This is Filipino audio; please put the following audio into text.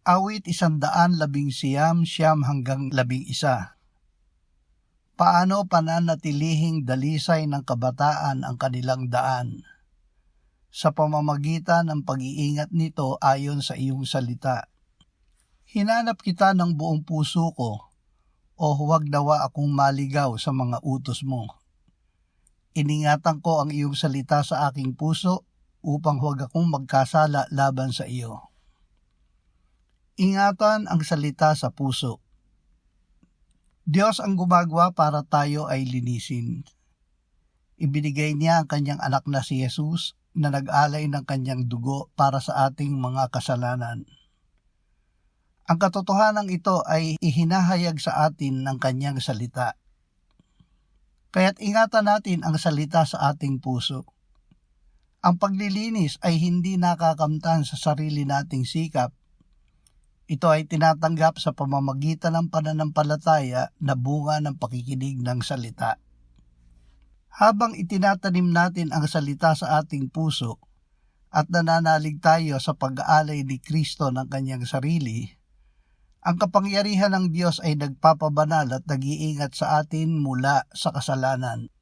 Awit 119 hanggang 11. Paano pananatilihing dalisay ng kabataan ang kanilang daan? Sa pamamagitan ng pag-iingat nito ayon sa iyong salita. Hinanap kita ng buong puso ko, o huwag nawa akong maligaw sa mga utos mo. Iningatan ko ang iyong salita sa aking puso upang huwag akong magkasala laban sa iyo. Ingatan ang salita sa puso. Diyos ang gumagawa para tayo ay linisin. Ibinigay niya ang kanyang anak na si Jesus na nag-alay ng kanyang dugo para sa ating mga kasalanan. Ang katotohanan ito ay ihinahayag sa atin ng kanyang salita. Kaya't ingatan natin ang salita sa ating puso. Ang paglilinis ay hindi nakakamtan sa sarili nating sikap. Ito ay tinatanggap sa pamamagitan ng pananampalataya na bunga ng pakikinig ng salita. Habang itinatanim natin ang salita sa ating puso at nananalig tayo sa pag-aalay ni Kristo ng kanyang sarili, ang kapangyarihan ng Diyos ay nagpapabanal at nag-iingat sa atin mula sa kasalanan.